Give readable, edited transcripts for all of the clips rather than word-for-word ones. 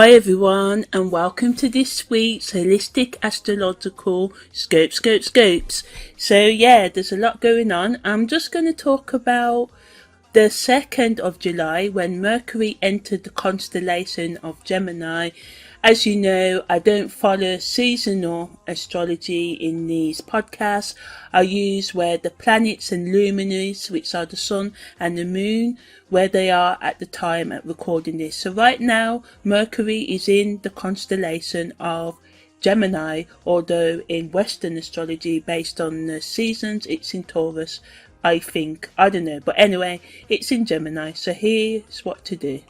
Hi everyone, and welcome to this week's holistic astrological scopes. So yeah, there's a lot going on. I'm just going to talk about the 2nd of July when Mercury entered the constellation of Gemini. As you know, I don't follow seasonal astrology in these podcasts. I use where the planets and luminaries, which are the sun and the moon, where they are at the time at recording this. So right now, Mercury is in the constellation of Gemini, although in Western astrology, based on the seasons, it's in Taurus, I think. I don't know. But anyway, it's in Gemini. So here's what to do.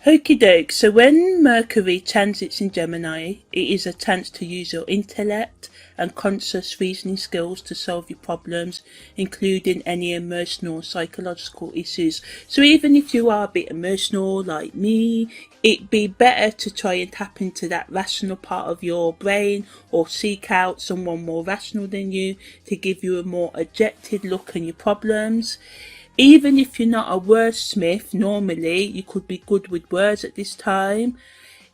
Okie doke, so when Mercury transits in Gemini, it is a chance to use your intellect and conscious reasoning skills to solve your problems, including any emotional or psychological issues. So even if you are a bit emotional like me, it'd be better to try and tap into that rational part of your brain or seek out someone more rational than you to give you a more objective look at your problems. Even if you're not a wordsmith, normally you could be good with words at this time.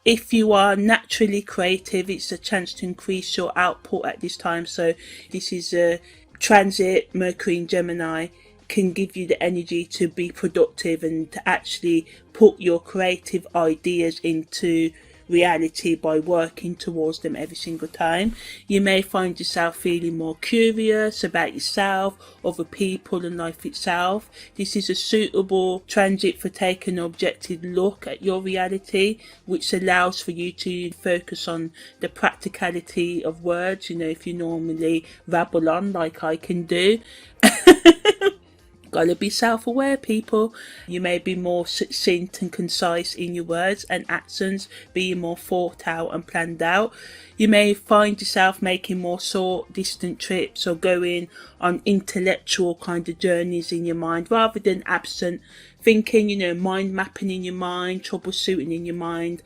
If you are naturally creative, it's a chance to increase your output at this time. So this is a transit, Mercury in Gemini can give you the energy to be productive and to actually put your creative ideas into reality by working towards them every single time. You may find yourself feeling more curious about yourself, other people and life itself. This is a suitable transit for taking an objective look at your reality, which allows for you to focus on the practicality of words, if you normally rabble on like I can do. Gotta be self-aware, people. You may be more succinct and concise in your words and actions, being more thought out and planned out. You may find yourself making more short, distant trips or going on intellectual kind of journeys in your mind rather than absent thinking, mind mapping in your mind, troubleshooting in your mind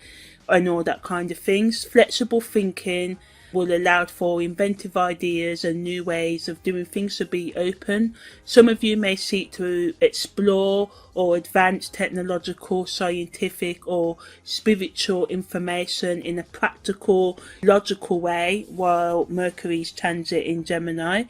and all that kind of things. Flexible thinking will allow for inventive ideas and new ways of doing things, to be open. Some of you may seek to explore or advance technological, scientific or spiritual information in a practical, logical way while Mercury's transit in Gemini.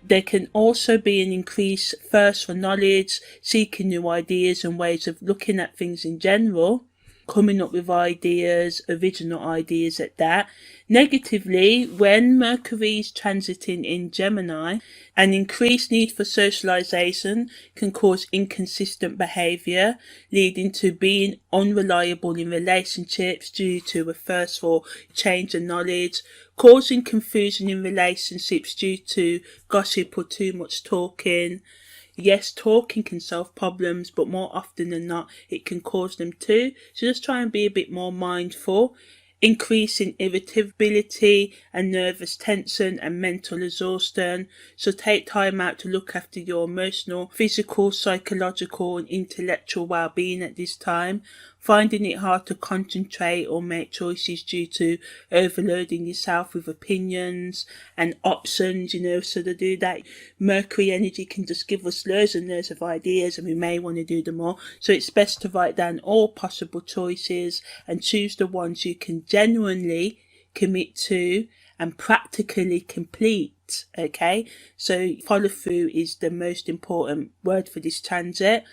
There can also be an increased thirst for knowledge, seeking new ideas and ways of looking at things in general, coming up with ideas, original ideas at that. Negatively, when Mercury is transiting in Gemini, an increased need for socialization can cause inconsistent behavior, leading to being unreliable in relationships due to a thirst for change and knowledge, causing confusion in relationships due to gossip or too much talking. Yes, talking can solve problems, but more often than not, it can cause them too. So just try and be a bit more mindful. Increase in irritability and nervous tension and mental exhaustion. So take time out to look after your emotional, physical, psychological and intellectual well-being at this time. Finding it hard to concentrate or make choices due to overloading yourself with opinions and options, so to do that. Mercury energy can just give us loads and loads of ideas and we may want to do them all. So it's best to write down all possible choices and choose the ones you can genuinely commit to and practically complete. Okay, so follow through is the most important word for this transit.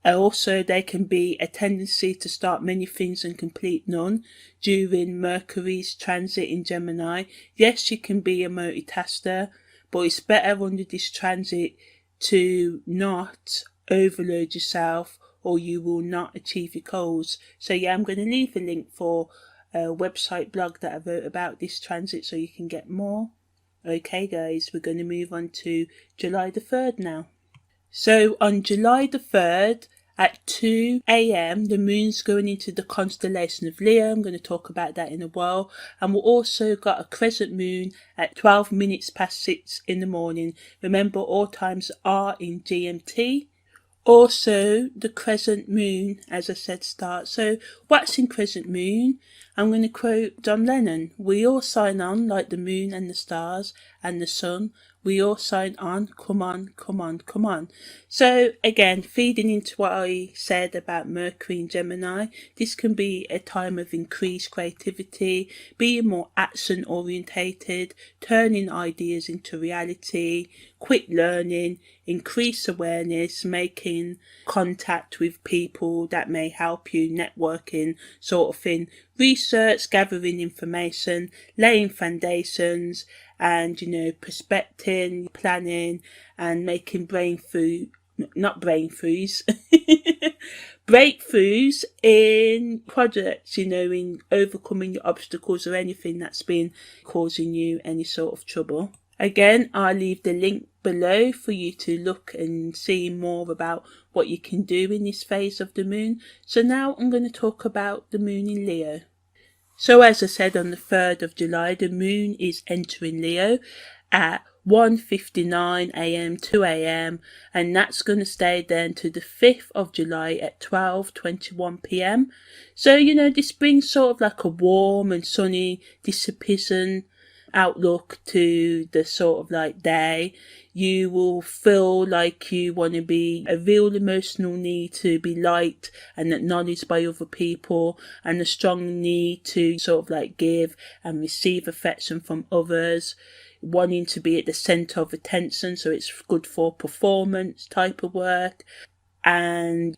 Also, there can be a tendency to start many things and complete none during Mercury's transit in Gemini. Yes, you can be a multitasker, but it's better under this transit to not overload yourself or you will not achieve your goals. So yeah, I'm going to leave a link for a website blog that I wrote about this transit so you can get more. Okay guys, we're going to move on to July the 3rd now. So on July the 3rd at 2 a.m, the moon's going into the constellation of Leo. I'm going to talk about that in a while. And we've also got a crescent moon at 12 minutes past 6 in the morning. Remember, all times are in GMT. Also, the crescent moon, as I said, starts. So, what's in crescent moon? I'm going to quote John Lennon. We all sign on like the moon and the stars and the sun. We all sign on. Come on, come on, come on. So again, feeding into what I said about Mercury and Gemini, this can be a time of increased creativity, being more action orientated, turning ideas into reality, quick learning, increased awareness, making contact with people that may help you, networking sort of thing, research, gathering information, laying foundations, and prospecting, planning, and making breakthroughs in projects, in overcoming your obstacles or anything that's been causing you any sort of trouble. Again, I'll leave the link below for you to look and see more about what you can do in this phase of the moon. So now I'm going to talk about the moon in Leo. So as I said, on the 3rd of July, the moon is entering Leo at 1:59 a.m. 2 a.m. and that's going to stay then to the 5th of July at 12:21 p.m. So, this brings sort of like a warm and sunny dissipation outlook to the sort of like day. You will feel like you want to be a real emotional need to be liked and acknowledged by other people, and a strong need to sort of like give and receive affection from others, wanting to be at the center of attention. So it's good for performance type of work, and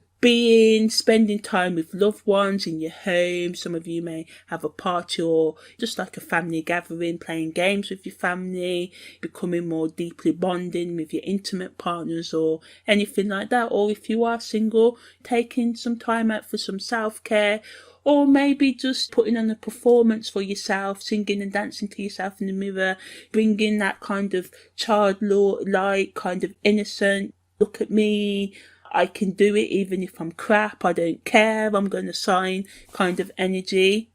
spending time with loved ones in your home. Some of you may have a party or just like a family gathering, playing games with your family, becoming more deeply bonding with your intimate partners or anything like that. Or if you are single, taking some time out for some self-care, or maybe just putting on a performance for yourself, singing and dancing to yourself in the mirror, bringing that kind of childlike, kind of innocent, look at me, I can do it even if I'm crap, I don't care, I'm going to sign kind of energy.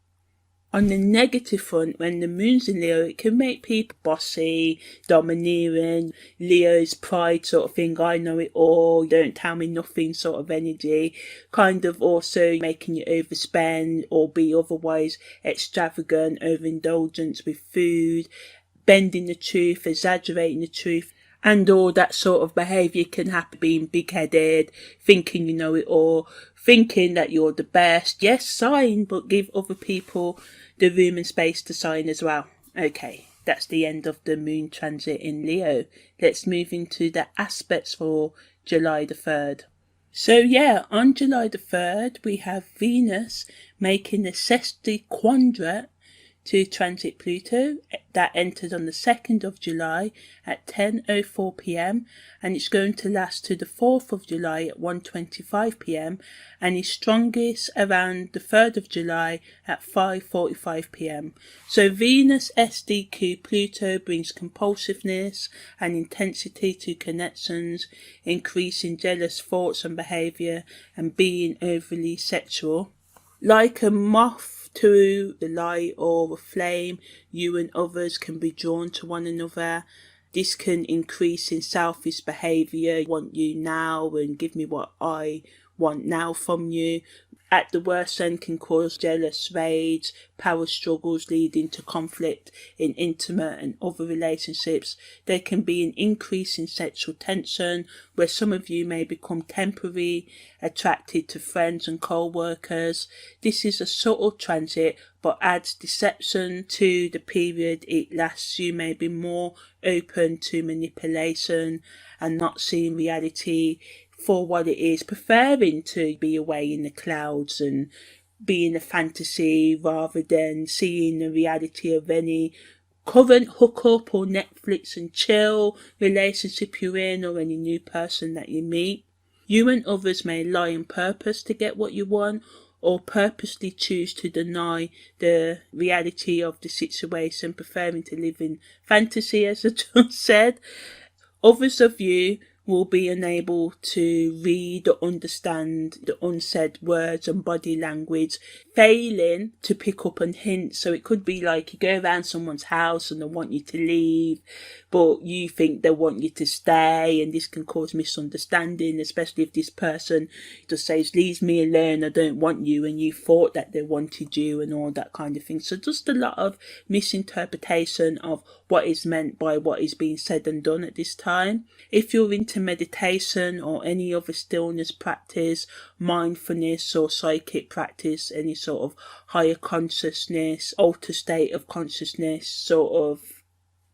On the negative front, when the moon's in Leo, it can make people bossy, domineering, Leo's pride sort of thing, I know it all, don't tell me nothing sort of energy, kind of also making you overspend or be otherwise extravagant, overindulgence with food, bending the truth, exaggerating the truth. And all that sort of behaviour can happen, being big-headed, thinking you know it all, thinking that you're the best. Yes, sign, but give other people the room and space to sign as well. Okay, that's the end of the moon transit in Leo. Let's move into the aspects for July the 3rd. So yeah, on July the 3rd, we have Venus making a Sesquiquadrate to transit Pluto. That entered on the 2nd of July at 10:04 p.m. and it's going to last to the 4th of July at 1:25 p.m. and is strongest around the 3rd of July at 5:45 p.m. So Venus SDQ Pluto brings compulsiveness and intensity to connections, increasing jealous thoughts and behaviour, and being overly sexual. Like a moth to the light or a flame, you and others can be drawn to one another. This can increase in selfish behaviour, want you now and give me what I want now from you. At the worst end can cause jealous rage, power struggles leading to conflict in intimate and other relationships. There can be an increase in sexual tension where some of you may become temporarily attracted to friends and co-workers. This is a subtle transit but adds deception to the period it lasts. You may be more open to manipulation and not seeing reality for what it is, preferring to be away in the clouds and be in a fantasy rather than seeing the reality of any current hookup or Netflix and chill relationship you're in, or any new person that you meet. You and others may lie on purpose to get what you want, or purposely choose to deny the reality of the situation, preferring to live in fantasy, as I just said. Others of you will be unable to read or understand the unsaid words and body language, failing to pick up on hints. So it could be like you go around someone's house and they want you to leave, but you think they want you to stay, and this can cause misunderstanding, especially if this person just says, leave me alone, I don't want you, and you thought that they wanted you and all that kind of thing. So just a lot of misinterpretation of what is meant by what is being said and done at this time. If you're into meditation or any other stillness practice, mindfulness or psychic practice, any sort of higher consciousness, alter state of consciousness sort of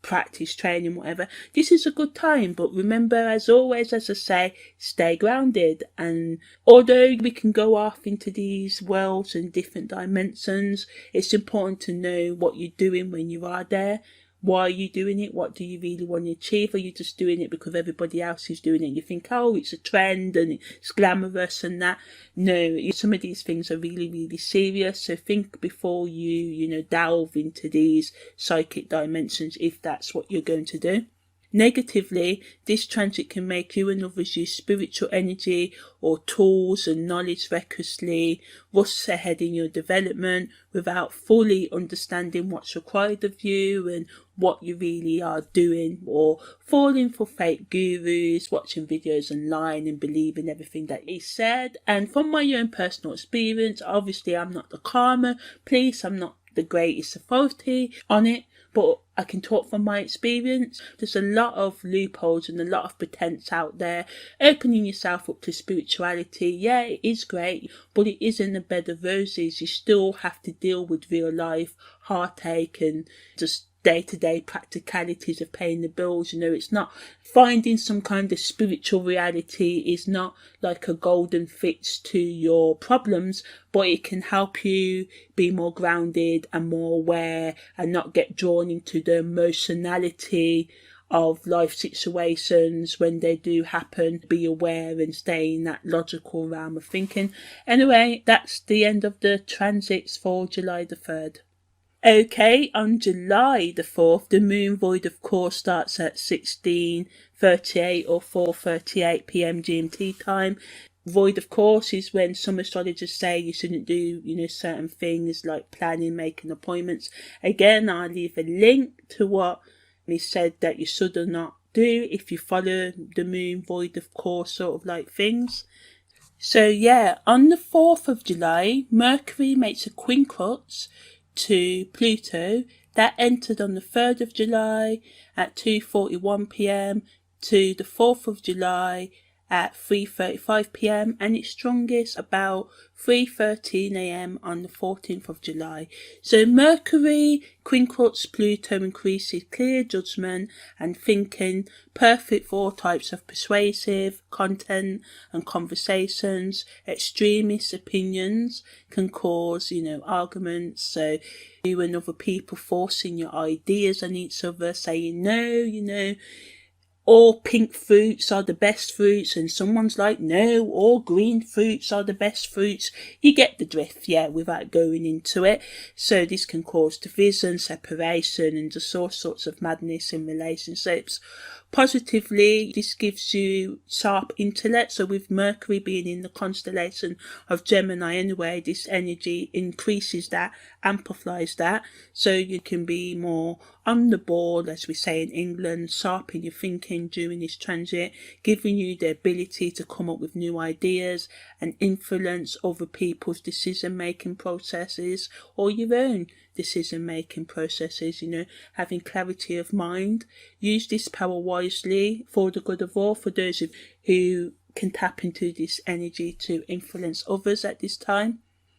practice, training, whatever, this is a good time. But remember, as always, as I say, stay grounded. And although we can go off into these worlds and different dimensions, it's important to know what you're doing when you are there. Why are you doing it? What do you really want to achieve? Are you just doing it because everybody else is doing it? You think, oh, it's a trend and it's glamorous and that. No, some of these things are really, really serious. So think before you delve into these psychic dimensions, if that's what you're going to do. Negatively, this transit can make you and others use spiritual energy or tools and knowledge recklessly, rush ahead in your development without fully understanding what's required of you and what you really are doing, or falling for fake gurus, watching videos online and believing everything that is said. And from my own personal experience, obviously I'm not the karma police, I'm not the greatest authority on it, but I can talk from my experience. There's a lot of loopholes and a lot of pretense out there. Opening yourself up to spirituality, yeah, it is great, but it isn't a bed of roses. You still have to deal with real life heartache and just day-to-day practicalities of paying the bills. It's not finding some kind of spiritual reality is not like a golden fix to your problems, but it can help you be more grounded and more aware and not get drawn into the emotionality of life situations when they do happen. Be aware and stay in that logical realm of thinking. Anyway, that's the end of the transits for July the 3rd. Okay, on July the 4th, the moon void of course starts at 16:38 or 4:38 p.m. GMT time. Void of course is when some astrologers say you shouldn't do, certain things like planning, making appointments. Again, I'll leave a link to what is said that you should or not do if you follow the moon void of course sort of like things. So yeah, on the 4th of July, Mercury makes a quincunx to Pluto that entered on the 3rd of July at 2:41 p.m. to the 4th of July at 3:35 p.m. and its strongest about 3:13 a.m. on the 14th of July. So Mercury Quincunx Pluto increases clear judgment and thinking, perfect for all types of persuasive content and conversations. Extremist opinions can cause, arguments. So you and other people forcing your ideas on each other, saying no, all pink fruits are the best fruits, and someone's like, no, all green fruits are the best fruits. You get the drift, yeah, without going into it. So this can cause division, separation, and just all sorts of madness in relationships. Positively, this gives you sharp intellect. So with Mercury being in the constellation of Gemini anyway, this energy increases that, amplifies that. So you can be more on the ball, as we say in England, sharp in your thinking during this transit, giving you the ability to come up with new ideas and influence other people's decision-making processes or your own decision-making processes, having clarity of mind. Use this power wisely for the good of all, for those who can tap into this energy to influence others at this time.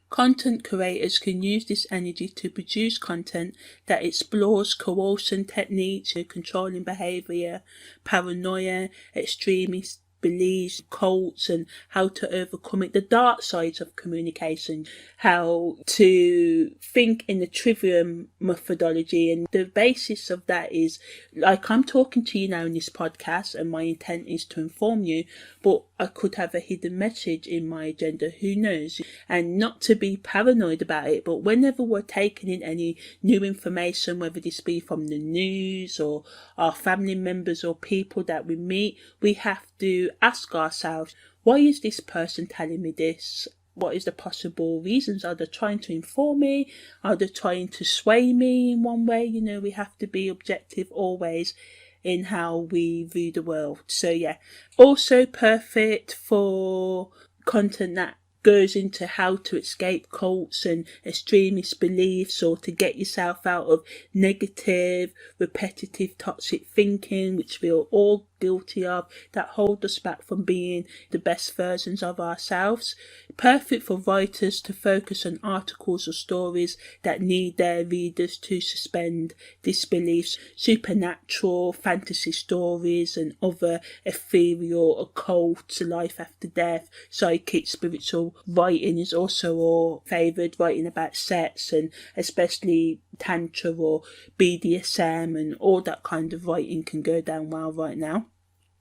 Content creators can use this energy to produce content that explores coercion techniques, controlling behaviour, paranoia, extremist beliefs, cults, and how to overcome it, the dark sides of communication, how to think in the trivium methodology. And the basis of that is, like, I'm talking to you now in this podcast and my intent is to inform you, but I could have a hidden message in my agenda, who knows? And not to be paranoid about it, but whenever we're taking in any new information, whether this be from the news or our family members or people that we meet, we have to ask ourselves, why is this person telling me this? What is the possible reasons? Are they trying to inform me? Are they trying to sway me in one way? You know, we have to be objective always in how we view the world. So yeah, also perfect for content that goes into how to escape cults and extremist beliefs, or to get yourself out of negative, repetitive, toxic thinking, which we're all guilty of, that hold us back from being the best versions of ourselves. Perfect for writers to focus on articles or stories that need their readers to suspend disbeliefs. Supernatural, fantasy stories and other ethereal, occult, life after death, psychic, spiritual writing is also all favoured. Writing about sex, and especially tantra or BDSM and all that kind of writing can go down well right now.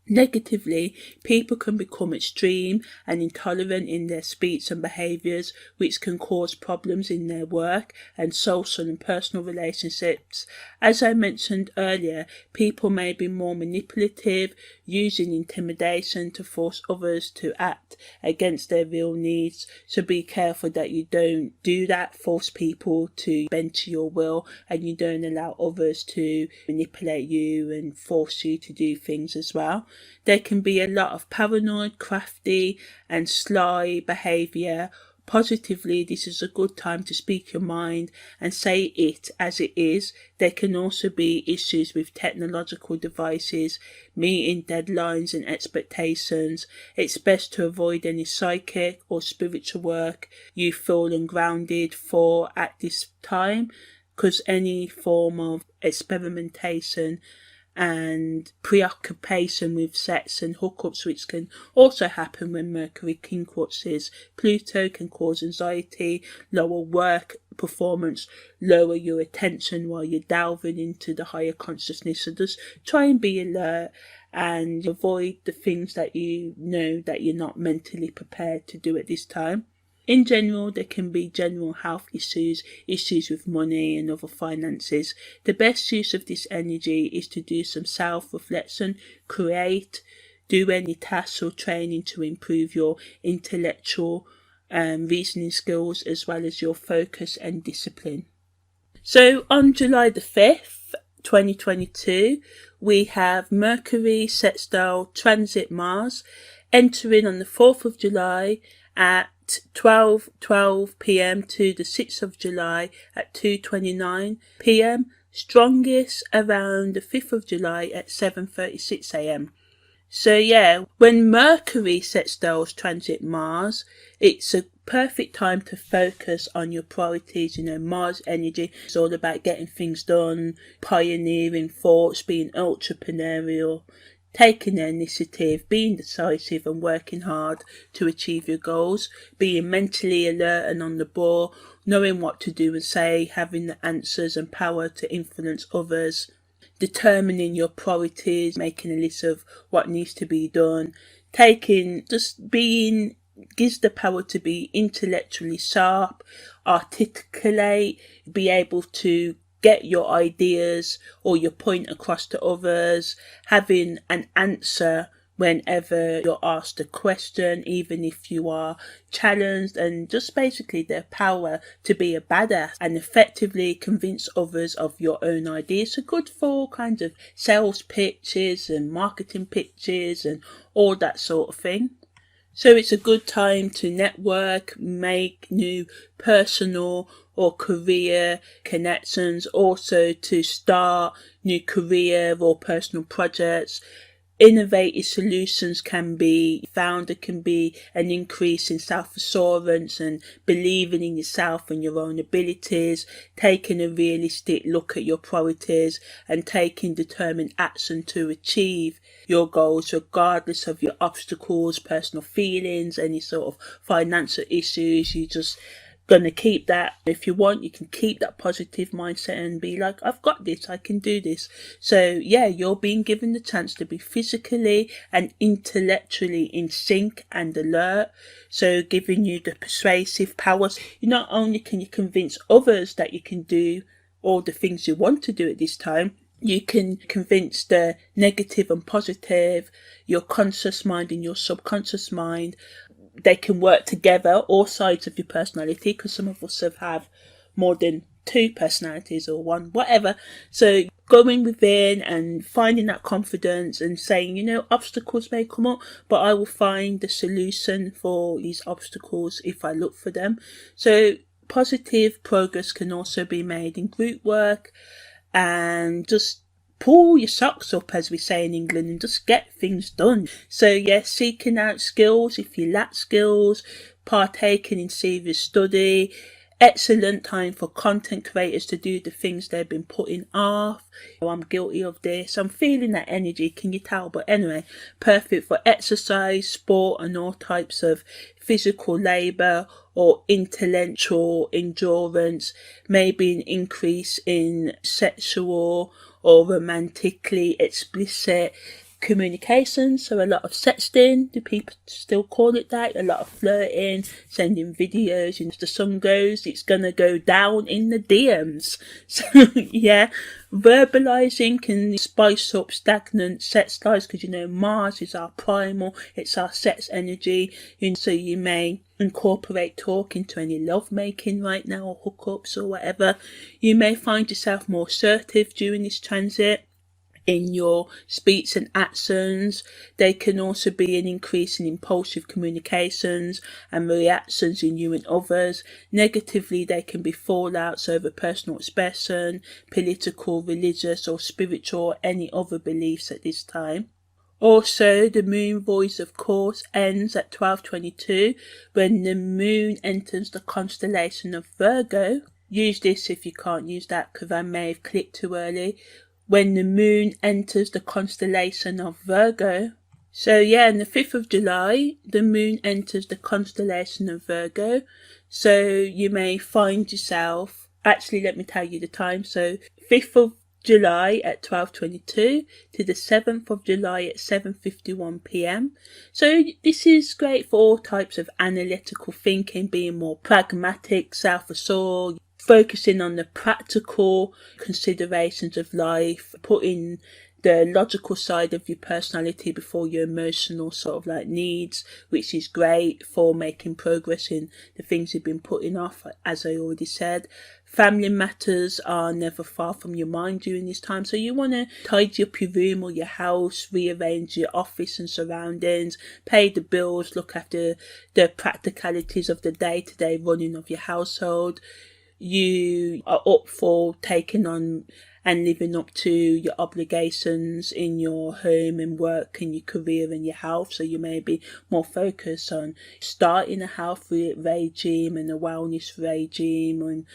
Negatively, people can become extreme and intolerant in their speech and behaviours, which can cause problems in their work and social and personal relationships. As I mentioned earlier, people may be more manipulative, using intimidation to force others to act against their real needs. So be careful that you don't do that, force people to bend to your will, and you don't allow others to manipulate you and force you to do things as well. There can be a lot of paranoid, crafty and sly behaviour. Positively, this is a good time to speak your mind and say it as it is. There can also be issues with technological devices, meeting deadlines and expectations. It's best to avoid any psychic or spiritual work you feel ungrounded for at this time, because any form of experimentation and preoccupation with sex and hookups, which can also happen when Mercury Quincunx. Pluto can cause anxiety, lower work performance, lower your attention while you're delving into the higher consciousness. So just try and be alert and avoid the things that you know that you're not mentally prepared to do at this time. In general, there can be general health issues with money and other finances. The best use of this energy is to do some self-reflection, create, do any tasks or training to improve your intellectual reasoning skills, as well as your focus and discipline. So on July the 5th, 2022, we have Mercury Sextile transit Mars, entering on the 4th of July at 12:12 p.m. to the 6th of July at 2:29 p.m. Strongest around the 5th of July at 7:36 a.m. So yeah, when Mercury sextiles transit Mars, it's a perfect time to focus on your priorities. You know, Mars energy is all about getting things done, pioneering thoughts, being entrepreneurial, taking the initiative, being decisive and working hard to achieve your goals, being mentally alert and on the ball, knowing what to do and say, having the answers and power to influence others, determining your priorities, making a list of what needs to be done, gives the power to be intellectually sharp, articulate, be able to get your ideas or your point across to others, having an answer whenever you're asked a question, even if you are challenged, and just basically the power to be a badass and effectively convince others of your own ideas. So good for kinds of sales pitches and marketing pitches and all that sort of thing. So it's a good time to network, make new personal or career connections, also to start new career or personal projects. Innovative solutions can be found. There can be an increase in self-assurance and believing in yourself and your own abilities, taking a realistic look at your priorities and taking determined action to achieve your goals, regardless of your obstacles, personal feelings, any sort of financial issues. You just gonna keep that. If you want, you can keep that positive mindset and be like, I've got this, I can do this. So yeah, you're being given the chance to be physically and intellectually in sync and alert. So giving you the persuasive powers. Not only can you convince others that you can do all the things you want to do at this time, you can convince the negative and positive, your conscious mind and your subconscious mind. They can work together, all sides of your personality, because some of us have more than two personalities or one, whatever. So going within and finding that confidence and saying, you know, obstacles may come up, but I will find the solution for these obstacles if I look for them. So positive progress can also be made in group work, and just pull your socks up, as we say in England, and just get things done. So yes, seeking out skills if you lack skills, partaking in serious study, excellent time for content creators to do the things they've been putting off. I'm guilty of this. I'm feeling that energy, can you tell? But anyway, perfect for exercise, sport and all types of physical labour or intellectual endurance. Maybe an increase in sexual or romantically explicit communication. So a lot of sexting, do people still call it that? A lot of flirting, sending videos, and as the sun goes, it's gonna go down in the DMs. So yeah, verbalizing can spice up stagnant sex lives, because you know Mars is our primal, it's our sex energy, and so you may incorporate talk into any love making right now, or hookups or whatever. You may find yourself more assertive during this transit in your speech and actions. There can also be an increase in impulsive communications and reactions in you and others. Negatively, there can be fallouts over personal expression, political, religious or spiritual or any other beliefs at this time. Also, the moon voice, of course, ends at 12:22 when the moon enters the constellation of Virgo. Use this if you can't use that, because I may have clicked too early. When the moon enters the constellation of Virgo. So yeah, on the 5th of July, the moon enters the constellation of Virgo. So you may find yourself, actually let me tell you the time. So 5th of July at 12:22 to the 7th of July at 7:51 p.m. So this is great for all types of analytical thinking, being more pragmatic, self-assured, focusing on the practical considerations of life, putting the logical side of your personality before your emotional sort of like needs, which is great for making progress in the things you've been putting off, as I already said. Family matters are never far from your mind during this time, so you want to tidy up your room or your house, rearrange your office and surroundings, pay the bills, look after the practicalities of the day-to-day running of your household. You are up for taking on and living up to your obligations in your home and work and your career and your health. So you may be more focused on starting a health regime and a wellness regime, and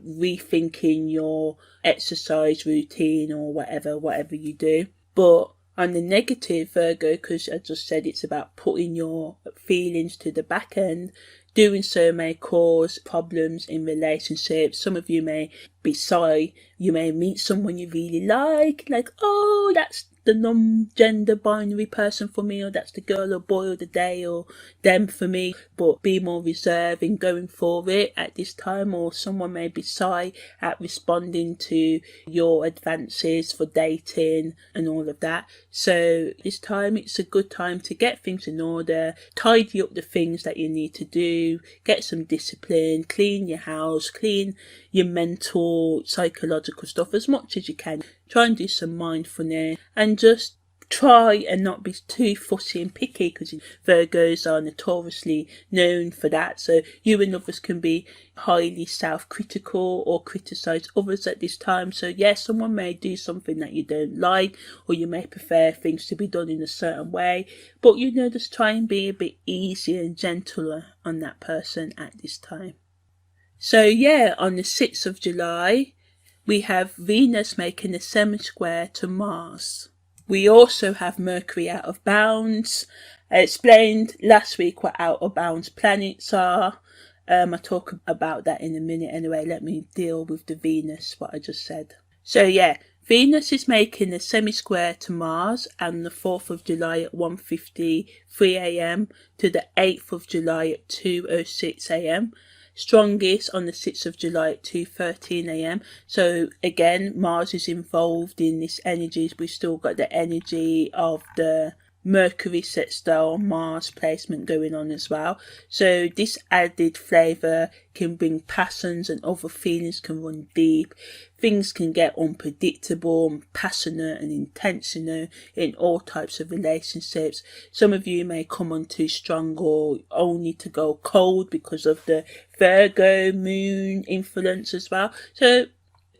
rethinking your exercise routine or whatever you do. But on the negative, Virgo, because I just said it's about putting your feelings to the back end, doing so may cause problems in relationships. Some of you may be shy. You may meet someone you really like, oh, that's the non-gender binary person for me, or that's the girl or boy of the day, or them for me. But be more reserved in going for it at this time, or someone may be shy at responding to your advances for dating and all of that. So this time it's a good time to get things in order, tidy up the things that you need to do, get some discipline, clean your house, clean your mental, psychological stuff as much as you can. Try and do some mindfulness and just try and not be too fussy and picky, because Virgos are notoriously known for that. So you and others can be highly self-critical or criticise others at this time. So yes, someone may do something that you don't like, or you may prefer things to be done in a certain way, but just try and be a bit easier and gentler on that person at this time. So yeah, on the 6th of July, we have Venus making a semi-square to Mars. We also have Mercury out of bounds. I explained last week what out of bounds planets are. I'll talk about that in a minute anyway. Let me deal with the Venus, what I just said. So yeah, Venus is making a semi-square to Mars on the 4th of July at 1:53 a.m. to the 8th of July at 2:06 a.m. Strongest on the 6th of July at 2:13 a.m. So again, Mars is involved in this energies. We've still got the energy of the Mercury Sextile Mars placement going on as well. So this added flavour can bring passions and other feelings can run deep. Things can get unpredictable and passionate and intentional in all types of relationships. Some of you may come on too strong or only to go cold because of the Virgo moon influence as well. So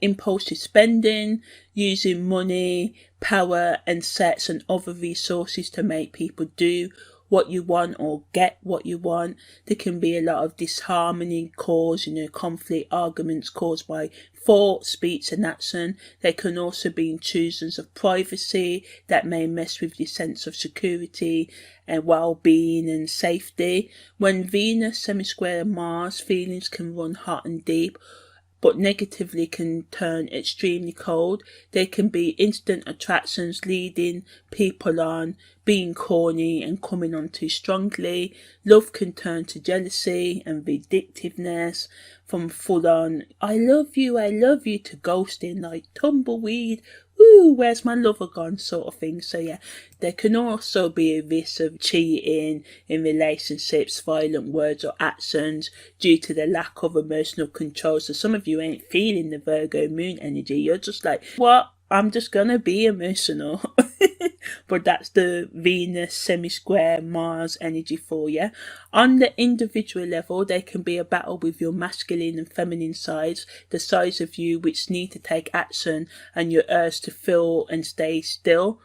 impulsive spending, using money, power and sex and other resources to make people do what you want or get what you want. There can be a lot of disharmony caused, conflict, arguments caused by thought, speech and action. There can also be intrusions of privacy that may mess with your sense of security and well-being and safety. When Venus semi-square Mars, feelings can run hot and deep, but negatively can turn extremely cold. There can be instant attractions leading people on, being corny and coming on too strongly. Love can turn to jealousy and vindictiveness, from full on I love you to ghosting like tumbleweed, woo, where's my lover gone sort of thing. So yeah, there can also be a risk of cheating in relationships, violent words or actions due to the lack of emotional control. So some of you ain't feeling the Virgo moon energy. You're just like, what? I'm just gonna be emotional. But that's the Venus semi-square Mars energy for you. On the individual level, there can be a battle with your masculine and feminine sides, the sides of you which need to take action and your urge to feel and stay still,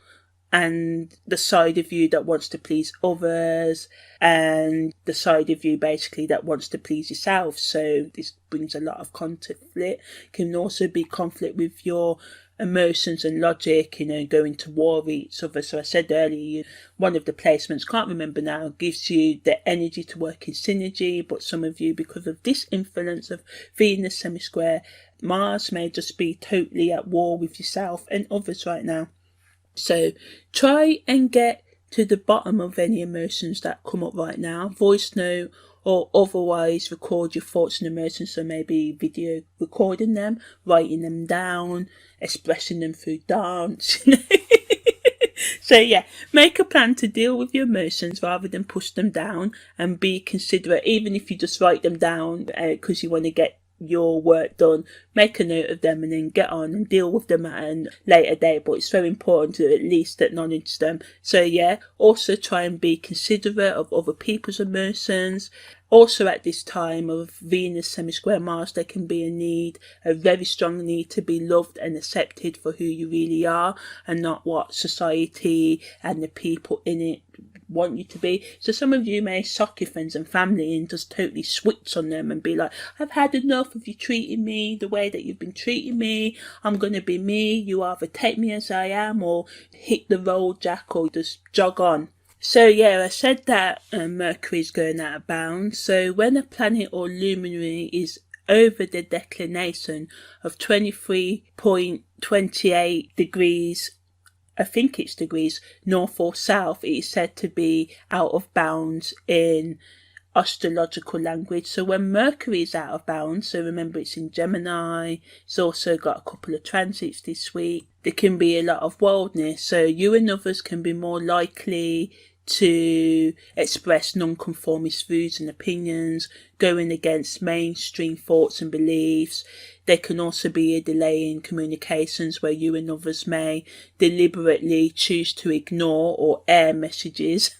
and the side of you that wants to please others, and the side of you basically that wants to please yourself. So this brings a lot of conflict. Can also be conflict with your emotions and logic, going to war with each other. So I said earlier, one of the placements, can't remember now, gives you the energy to work in synergy, but some of you, because of this influence of Venus semi-square Mars, may just be totally at war with yourself and others right now. So try and get to the bottom of any emotions that come up right now. Voice note or otherwise record your thoughts and emotions. So maybe video recording them, writing them down, expressing them through dance. So yeah, make a plan to deal with your emotions rather than push them down, and be considerate. Even if you just write them down because you want to get your work done, make a note of them and then get on and deal with them at a later date. But it's very important to at least acknowledge them. So yeah, also try and be considerate of other people's emotions. Also at this time of Venus semi-square Mars, there can be a very strong need to be loved and accepted for who you really are, and not what society and the people in it want you to be. So some of you may shock your friends and family and just totally switch on them and be like, I've had enough of you treating me the way that you've been treating me. I'm going to be me. You either take me as I am or hit the road, Jack, or just jog on. So yeah, I said that Mercury is going out of bounds. So when a planet or luminary is over the declination of 23.28 degrees, I think it's degrees, north or south, it is said to be out of bounds in astrological language. So when Mercury is out of bounds, so remember it's in Gemini, it's also got a couple of transits this week, there can be a lot of wildness. So you and others can be more likely to express non-conformist views and opinions, going against mainstream thoughts and beliefs. There can also be a delay in communications where you and others may deliberately choose to ignore or air messages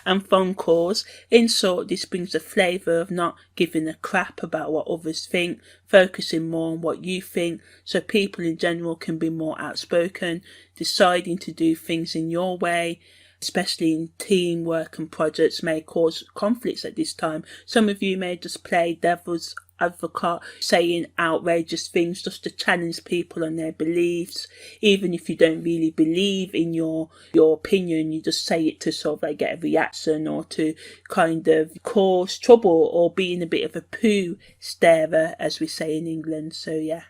and phone calls. In short, this brings a flavour of not giving a crap about what others think, focusing more on what you think. So people in general can be more outspoken, deciding to do things in your way, especially in teamwork and projects, may cause conflicts at this time. Some of you may just play devil's advocate saying outrageous things just to challenge people on their beliefs. Even if you don't really believe in your opinion, you just say it to sort of like get a reaction or to kind of cause trouble or being a bit of a poo starer, as we say in England. So yeah.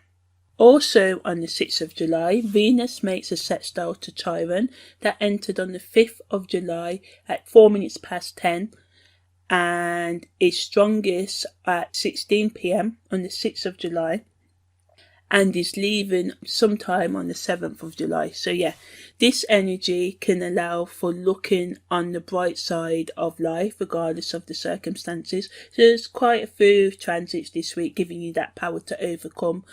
Also on the 6th of July, Venus makes a sextile to Chiron that entered on the 5th of July at 4 minutes past 10 and is strongest at 16 p.m. on the 6th of July and is leaving sometime on the 7th of July. So yeah, this energy can allow for looking on the bright side of life regardless of the circumstances. So there's quite a few transits this week giving you that power to overcome,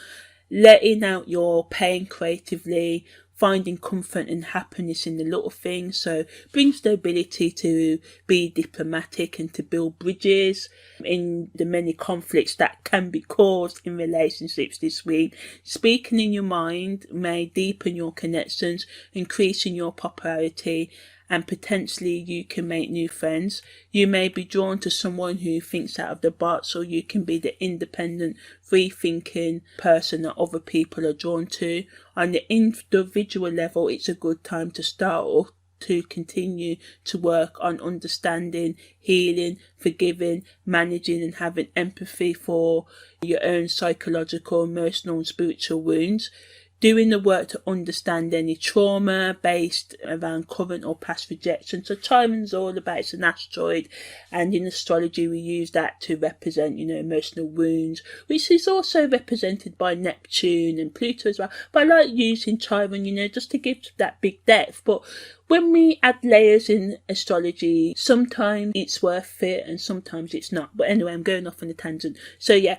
letting out your pain creatively, finding comfort and happiness in the little things. So brings the ability to be diplomatic and to build bridges in the many conflicts that can be caused in relationships this week. Speaking in your mind may deepen your connections, increasing your popularity, and potentially you can make new friends. You may be drawn to someone who thinks out of the box, or you can be the independent, free-thinking person that other people are drawn to. On the individual level, it's a good time to start or to continue to work on understanding, healing, forgiving, managing and having empathy for your own psychological, emotional and spiritual wounds. Doing the work to understand any trauma based around current or past rejection. So Chiron's all about, it's an asteroid, and in astrology we use that to represent, emotional wounds, which is also represented by Neptune and Pluto as well. But I like using Chiron, just to give that big depth. But when we add layers in astrology, sometimes it's worth it and sometimes it's not. But anyway, I'm going off on a tangent. So yeah,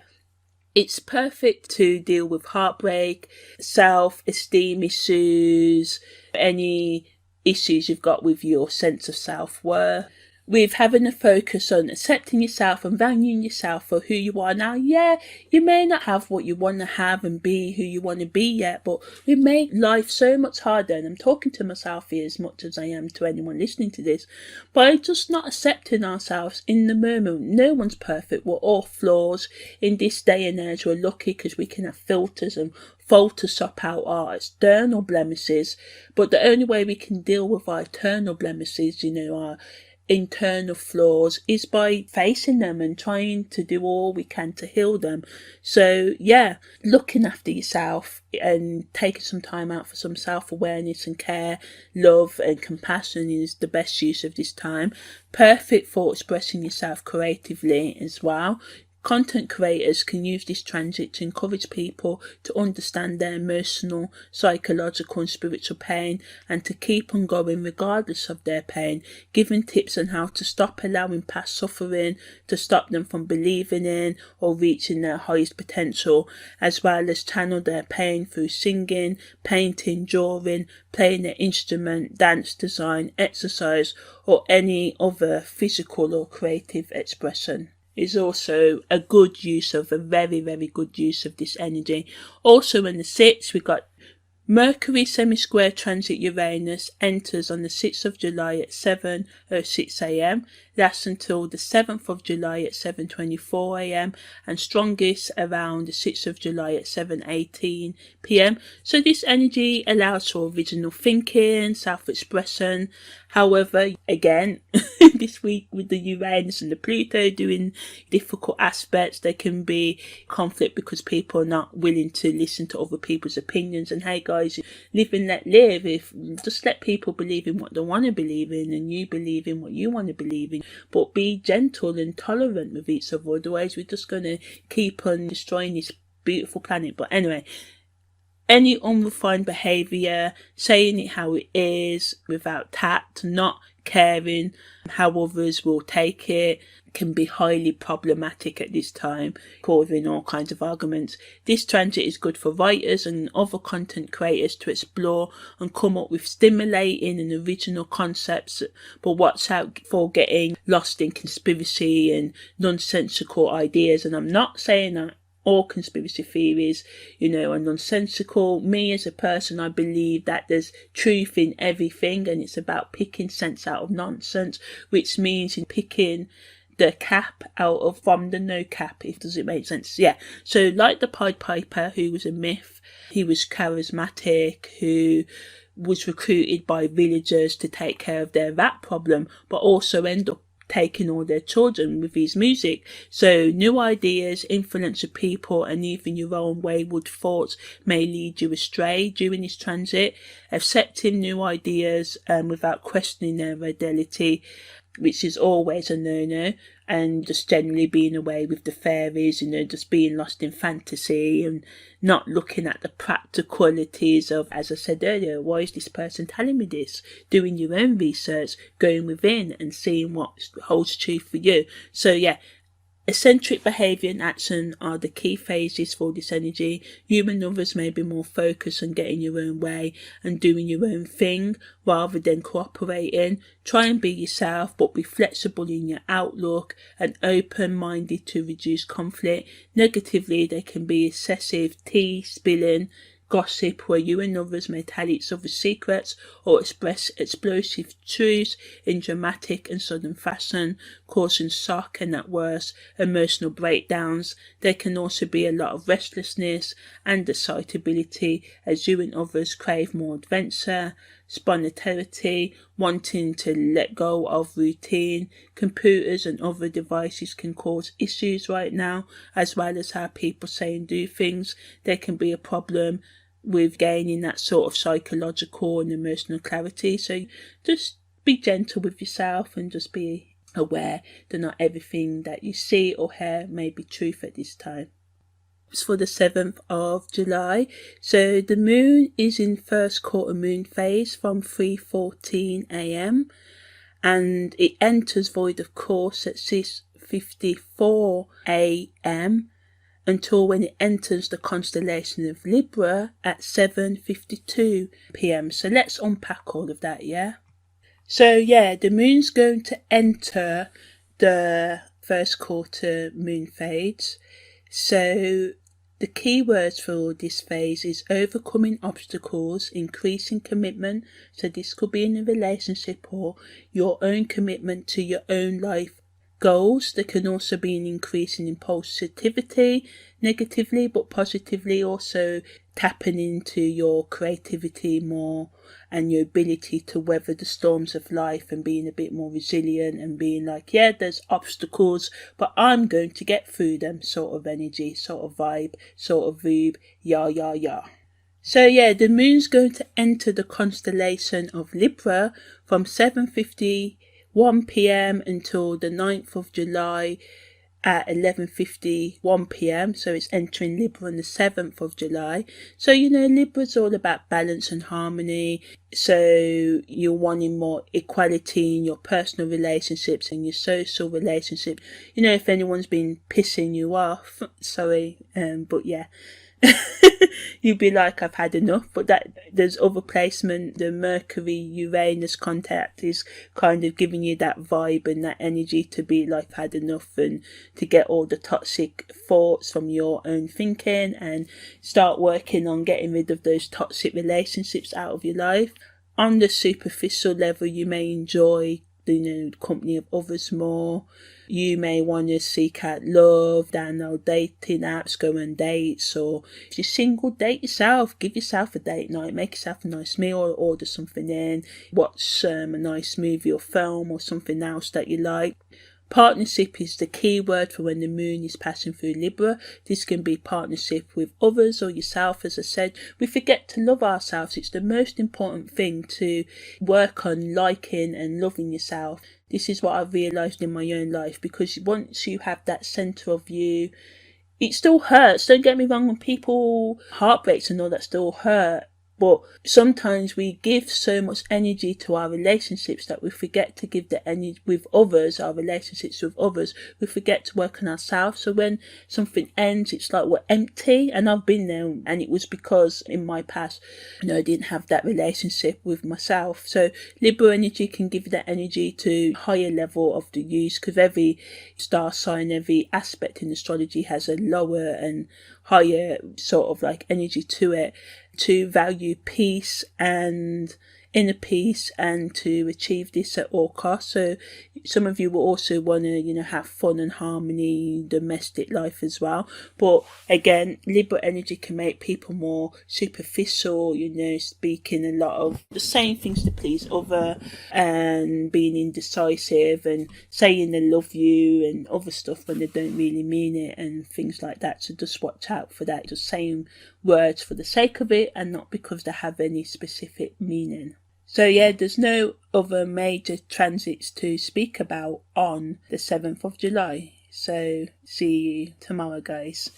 it's perfect to deal with heartbreak, self-esteem issues, any issues you've got with your sense of self-worth. With having a focus on accepting yourself and valuing yourself for who you are now. Yeah, you may not have what you want to have and be who you want to be yet, but we make life so much harder. And I'm talking to myself here as much as I am to anyone listening to this. By just not accepting ourselves in the moment. No one's perfect. We're all flaws. In this day and age, we're lucky because we can have filters and Photoshop out our external blemishes. But the only way we can deal with our internal blemishes, our internal flaws, is by facing them and trying to do all we can to heal them. So yeah, looking after yourself and taking some time out for some self-awareness and care, love and compassion is the best use of this time. Perfect for expressing yourself creatively as well. Content creators can use this transit to encourage people to understand their emotional, psychological and spiritual pain and to keep on going regardless of their pain, giving tips on how to stop allowing past suffering to stop them from believing in or reaching their highest potential, as well as channel their pain through singing, painting, drawing, playing an instrument, dance, design, exercise or any other physical or creative expression. Is also a very, very good use of this energy. Also in the 6th, we got Mercury SemiSquare transit Uranus enters on the 6th of July at 7:06 a.m, lasts until the 7th of July at 7:24 a.m, and strongest around the 6th of July at 7:18 p.m. So this energy allows for original thinking, self-expression. However, again, this week with the Uranus and the Pluto doing difficult aspects, there can be conflict because people are not willing to listen to other people's opinions. And hey guys, live and let live. Just let people believe in what they want to believe in and you believe in what you want to believe in. But be gentle and tolerant with each other, otherwise we're just going to keep on destroying this beautiful planet. But anyway, any unrefined behaviour, saying it how it is without tact, not caring how others will take it, can be highly problematic at this time, causing all kinds of arguments. This transit is good for writers and other content creators to explore and come up with stimulating and original concepts, but watch out for getting lost in conspiracy and nonsensical ideas. And I'm not saying that all conspiracy theories, are nonsensical. Me as a person, I believe that there's truth in everything and it's about picking sense out of nonsense, which means in picking the cap out of from the no cap, if does it make sense? Yeah. So like the Pied Piper, who was a myth, he was charismatic, who was recruited by villagers to take care of their rat problem, but also end up taking all their children with his music. So new ideas, influence of people, and even your own wayward thoughts may lead you astray during this transit. Accepting new ideas without questioning their validity, which is always a no-no, and just generally being away with the fairies, just being lost in fantasy and not looking at the practicalities of, as I said earlier, why is this person telling me this? Doing your own research, going within and seeing what holds true for you. So yeah, eccentric behaviour and action are the key phases for this energy. You and others may be more focused on getting your own way and doing your own thing rather than cooperating. Try and be yourself, but be flexible in your outlook and open-minded to reduce conflict. Negatively, there can be excessive tea spilling, gossip where you and others may tell each other secrets or express explosive truths in dramatic and sudden fashion, causing shock and at worst emotional breakdowns. There can also be a lot of restlessness and excitability as you and others crave more adventure, spontaneity, wanting to let go of routine. Computers and other devices can cause issues right now, as well as how people say and do things. There can be a problem with gaining that sort of psychological and emotional clarity. So just be gentle with yourself and just be aware that not everything that you see or hear may be truth at this time. It's for the 7th of July. So the moon is in first quarter moon phase from 3:14 a.m. and it enters void of course at 6:54 a.m. until when it enters the constellation of Libra at 7:52 p.m. So let's unpack all of that, yeah? So yeah, the moon's going to enter the first quarter moon phase. So the key words for this phase is overcoming obstacles, increasing commitment. So this could be in a relationship or your own commitment to your own life goals. There can also be an increase in impulsivity, negatively but positively, also tapping into your creativity more and your ability to weather the storms of life and being a bit more resilient and being like, yeah, there's obstacles, but I'm going to get through them, sort of energy, sort of vibe, sort of vibe, yeah. So yeah, the moon's going to enter the constellation of Libra from 7:51 p.m. until the 9th of July at 11:51 p.m. So it's entering Libra on the 7th of July. So Libra's all about balance and harmony. So you're wanting more equality in your personal relationships and your social relationship. If anyone's been pissing you off, sorry, but yeah. You'd be like, I've had enough. But that there's other placement. The Mercury Uranus contact is kind of giving you that vibe and that energy to be like, I've had enough, and to get all the toxic thoughts from your own thinking and start working on getting rid of those toxic relationships out of your life. On the superficial level, you may enjoy the company of others more. You may want to seek out love, download dating apps, go on dates, or if you're single, date yourself. Give yourself a date night, make yourself a nice meal, or order something in, watch a nice movie or film or something else that you like. Partnership is the key word for when the moon is passing through Libra. This can be partnership with others or yourself. As I said, we forget to love ourselves. It's the most important thing to work on liking and loving yourself. This is what I've realised in my own life, because once you have that centre of you, it still hurts. Don't get me wrong, when people heartbreaks and all that still hurt. But sometimes we give so much energy to our relationships that we forget to give the energy with others, our relationships with others. We forget to work on ourselves. So when something ends, it's like we're empty. And I've been there, and it was because in my past, I didn't have that relationship with myself. So Libra energy can give that energy to higher level of the use, because every star sign, every aspect in astrology has a lower and higher sort of like energy to it, to value peace and inner peace and to achieve this at all costs. So some of you will also want to, have fun and harmony, domestic life as well. But again, Libra energy can make people more superficial, speaking a lot of the same things to please other and being indecisive and saying they love you and other stuff when they don't really mean it and things like that. So just watch out for that. Just saying words for the sake of it and not because they have any specific meaning. So yeah, there's no other major transits to speak about on the 7th of July. So see you tomorrow, guys.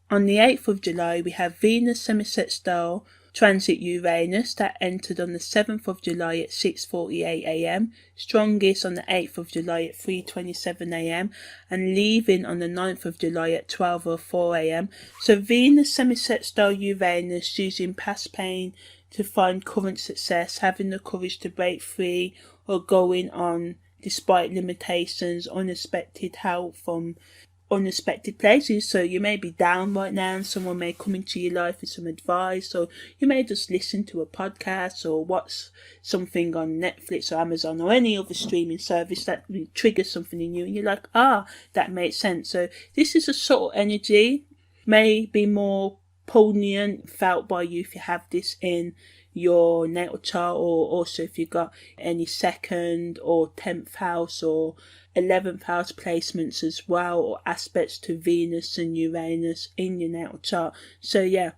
On the 8th of July, we have Venus SemiSquare transit Uranus that entered on the 7th of July at 6:48 a.m, strongest on the 8th of July at 3:27 a.m, and leaving on the 9th of July at 12:04 a.m. So Venus SemiSquare Uranus, using past pain to find current success, having the courage to break free or going on despite limitations, unexpected help from unexpected places. So you may be down right now and someone may come into your life with some advice, or you may just listen to a podcast or watch something on Netflix or Amazon or any other streaming service that will trigger something in you and you're like, that makes sense. So this is a subtle energy, may be more poignant felt by you if you have this in your natal chart, or also if you've got any 2nd or 10th house or 11th house placements as well, or aspects to Venus and Uranus in your natal chart. So yeah,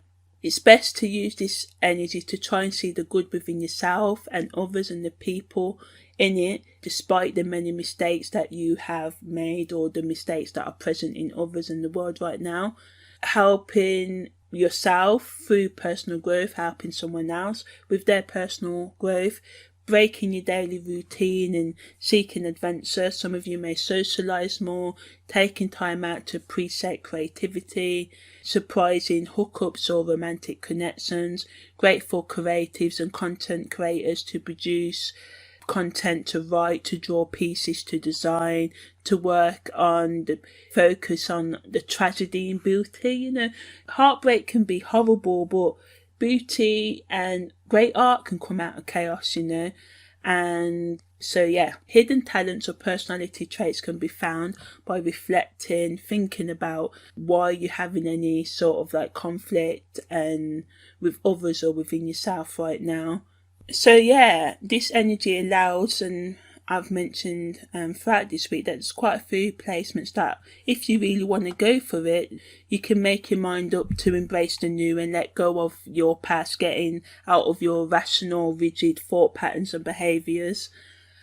it's best to use this energy to try and see the good within yourself and others and the people in it, despite the many mistakes that you have made or the mistakes that are present in others in the world right now. Helping yourself through personal growth, helping someone else with their personal growth, breaking your daily routine and seeking adventure. Some of you may socialise more, taking time out to preset creativity, surprising hookups or romantic connections, great for creatives and content creators to produce content, to write, to draw pieces, to design, to work on the focus on the tragedy in beauty. Heartbreak can be horrible, but beauty and great art can come out of chaos, and so yeah, hidden talents or personality traits can be found by reflecting, thinking about why you're having any sort of conflict and with others or within yourself right now. So yeah, this energy allows, and I've mentioned throughout this week, that there's quite a few placements that if you really want to go for it, you can make your mind up to embrace the new and let go of your past, getting out of your rational, rigid thought patterns and behaviours.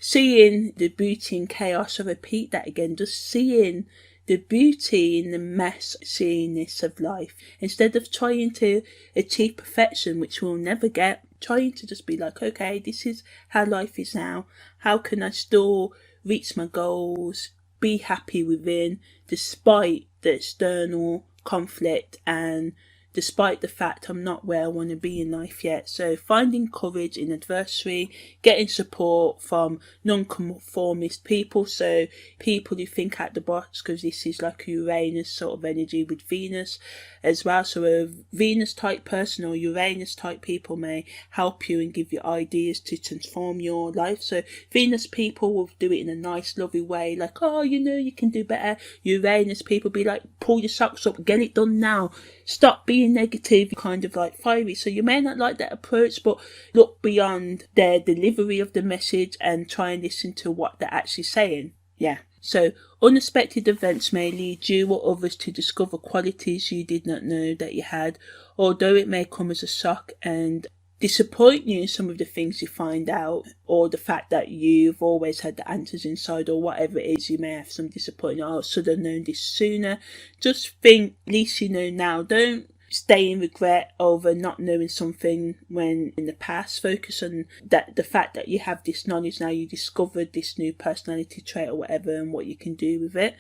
Seeing the beauty in chaos, I repeat that again, just seeing the beauty in the messiness of life. Instead of trying to achieve perfection, which we'll never get, trying to just be like, okay, this is how life is now. How can I still reach my goals, be happy within, despite the external conflict and despite the fact I'm not where I want to be in life yet. So finding courage in adversity, getting support from non-conformist people, so people who think out the box, because this is like Uranus sort of energy with Venus as well. So a Venus type person or Uranus type people may help you and give you ideas to transform your life. So Venus people will do it in a nice lovely way, like, you can do better. Uranus people be like, pull your socks up, get it done now, stop being negative, kind of like fiery. So you may not like that approach, but look beyond their delivery of the message and try and listen to what they're actually saying. Yeah. So unexpected events may lead you or others to discover qualities you did not know that you had, although it may come as a shock and disappoint you in some of the things you find out, or the fact that you've always had the answers inside, or whatever it is. You may have some disappointment, I should have known this sooner. Just think, at least you know now. Don't stay in regret over not knowing something when in the past. Focus on that, the fact that you have this knowledge now, you discovered this new personality trait or whatever, and what you can do with it.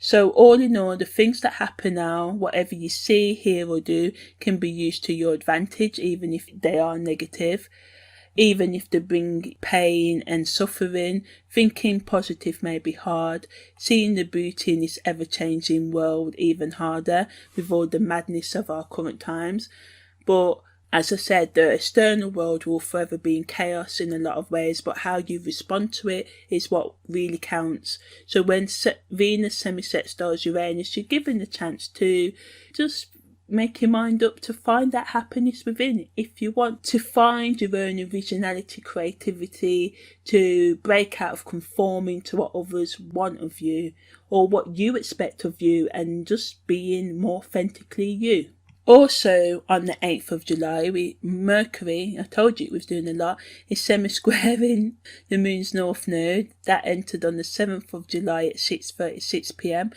So all in all, the things that happen now, whatever you see, hear or do, can be used to your advantage, even if they are negative, even if they bring pain and suffering. Thinking positive may be hard, seeing the beauty in this ever-changing world even harder with all the madness of our current times. But As I said, the external world will forever be in chaos in a lot of ways, but how you respond to it is what really counts. So when Venus semi-sextiles Uranus, you're given the chance to just make your mind up to find that happiness within. If you want to find your own originality, creativity, to break out of conforming to what others want of you or what you expect of you, and just being more authentically you. Also, on the 8th of July, Mercury, I told you it was doing a lot, is semi-squaring the moon's north node. That entered on the 7th of July at 6:36 p.m.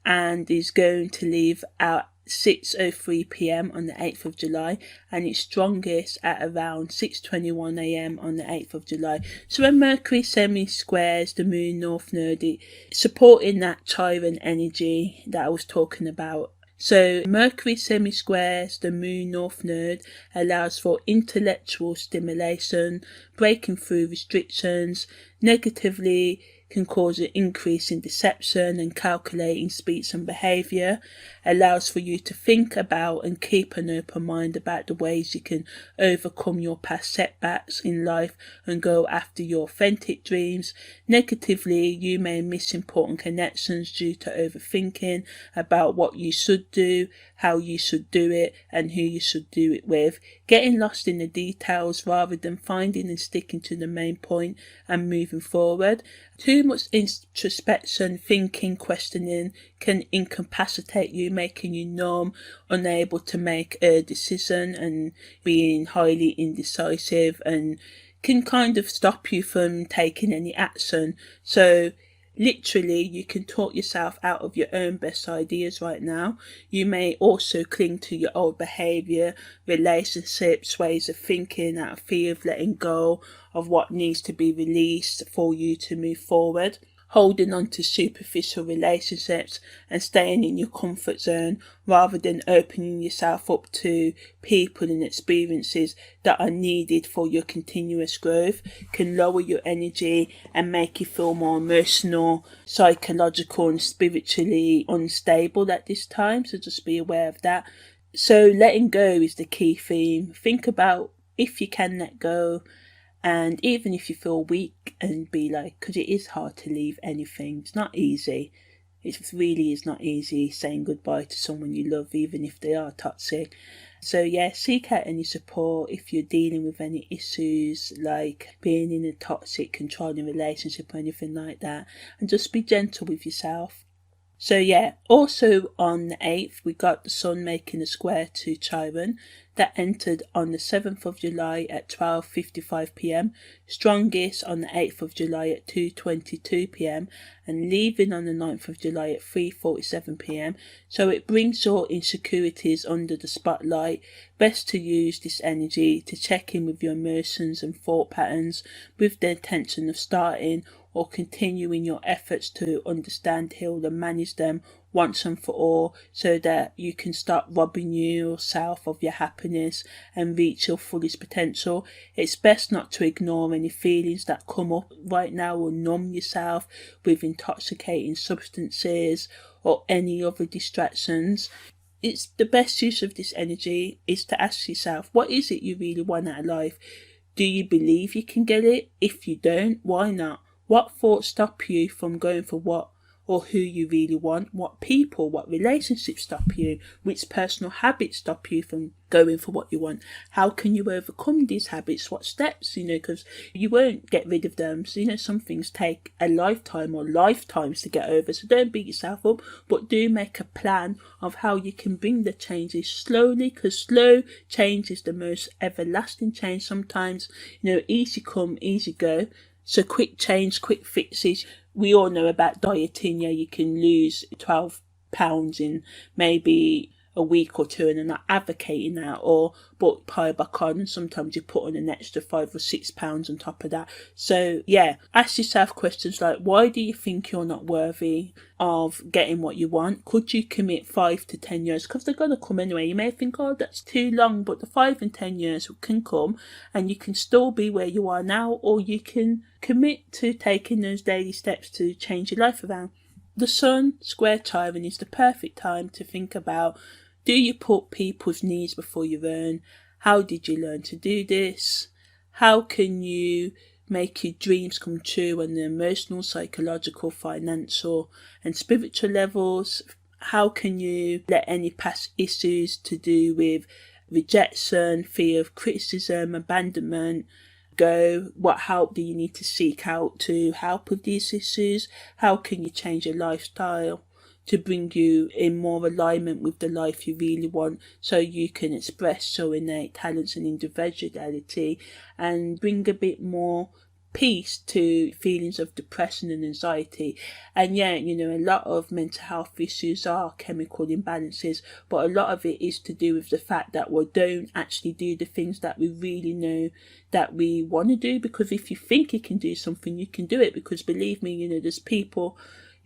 and is going to leave out 6:03 p.m. on the 8th of July, and it's strongest at around 6:21 a.m. on the 8th of July. So when Mercury semi-squares the moon north node, it's supporting that Chiron energy that I was talking about. So Mercury semi-squares the moon north node allows for intellectual stimulation, breaking through restrictions, negatively can cause an increase in deception and calculating speech and behaviour, allows for you to think about and keep an open mind about the ways you can overcome your past setbacks in life and go after your authentic dreams. Negatively, you may miss important connections due to overthinking about what you should do, how you should do it, and who you should do it with, getting lost in the details rather than finding and sticking to the main point and moving forward. Too much introspection, thinking, questioning can incapacitate you, making you numb, unable to make a decision and being highly indecisive, and can kind of stop you from taking any action. So literally, you can talk yourself out of your own best ideas right now. You may also cling to your old behaviour, relationships, ways of thinking out of fear of letting go of what needs to be released for you to move forward. Holding on to superficial relationships and staying in your comfort zone rather than opening yourself up to people and experiences that are needed for your continuous growth can lower your energy and make you feel more emotional, psychological and spiritually unstable at this time. So just be aware of that. So letting go is the key theme. Think about if you can let go. And even if you feel weak, and be like, because it is hard to leave anything. It's not easy. It really is not easy saying goodbye to someone you love, even if they are toxic. So yeah, seek out any support if you're dealing with any issues like being in a toxic, controlling relationship or anything like that. And just be gentle with yourself. So yeah, also on the 8th, we got the Sun making a square to Chiron. That entered on the 7th of July at 12:55 p.m, strongest on the 8th of July at 2:22 p.m, and leaving on the 9th of July at 3:47 p.m. So it brings your insecurities under the spotlight. Best to use this energy to check in with your emotions and thought patterns with the intention of starting or continuing your efforts to understand, heal and manage them once and for all, so that you can start robbing yourself of your happiness and reach your fullest potential. It's best not to ignore any feelings that come up right now or numb yourself with intoxicating substances or any other distractions. It's the best use of this energy is to ask yourself, what is it you really want out of life? Do you believe you can get it? If you don't, why not? What thoughts stop you from going for what or who you really want? What people, what relationships stop you? Which personal habits stop you from going for what you want? How can you overcome these habits? What steps, because you won't get rid of them. So, some things take a lifetime or lifetimes to get over. So don't beat yourself up, but do make a plan of how you can bring the changes slowly, because slow change is the most everlasting change. Sometimes, easy come, easy go. So quick change, quick fixes. We all know about dieting. Yeah, you can lose 12 pounds in maybe a week or two, and I'm not advocating that, but pile back on, and sometimes you put on an extra 5 or 6 pounds on top of that. So yeah, ask yourself questions like, why do you think you're not worthy of getting what you want? Could you commit 5 to 10 years? Because they're going to come anyway. You may think, oh, that's too long, but the 5 and 10 years can come and you can still be where you are now, or you can commit to taking those daily steps to change your life around. The Sun square Chiron is the perfect time to think about, do you put people's needs before your own? How did you learn to do this? How can you make your dreams come true on the emotional, psychological, financial and spiritual levels? How can you let any past issues to do with rejection, fear of criticism, abandonment go? What help do you need to seek out to help with these issues? How can you change your lifestyle to bring you in more alignment with the life you really want, so you can express your innate talents and individuality and bring a bit more peace to feelings of depression and anxiety? And yeah, a lot of mental health issues are chemical imbalances, but a lot of it is to do with the fact that we don't actually do the things that we really know that we want to do. Because if you think you can do something, you can do it. Because believe me, there's people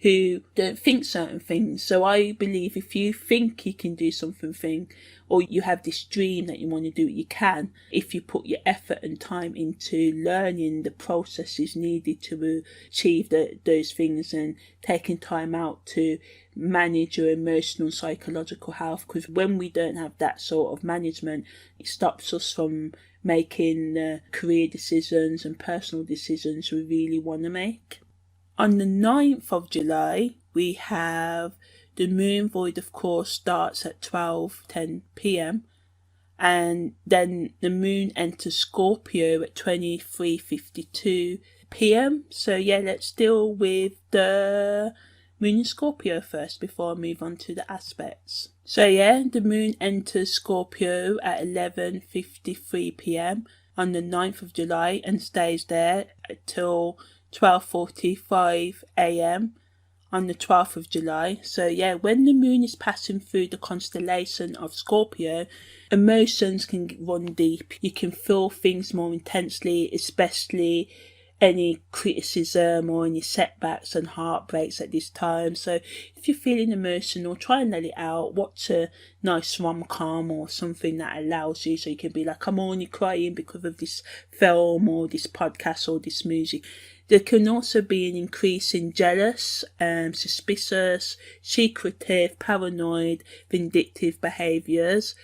who don't think certain things. So I believe if you think you can do something, or you have this dream that you want to do it, you can, if you put your effort and time into learning the processes needed to achieve those things, and taking time out to manage your emotional and psychological health. Because when we don't have that sort of management, it stops us from making career decisions and personal decisions we really want to make. On the 9th of July, we have the moon void, of course, starts at 12:10 p.m. and then the moon enters Scorpio at 23:52 p.m. So yeah, let's deal with the moon in Scorpio first before I move on to the aspects. So yeah, the moon enters Scorpio at 11:53 p.m. on the 9th of July and stays there until 12:45 a.m. on the 12th of July. So yeah, when the moon is passing through the constellation of Scorpio, emotions can run deep. You can feel things more intensely, especially any criticism or any setbacks and heartbreaks at this time. So if you're feeling emotional, try and let it out. Watch a nice rom-com or something that allows you, so you can be like, I'm only crying because of this film or this podcast or this music. There can also be an increase in jealous, suspicious, secretive, paranoid, vindictive behaviours.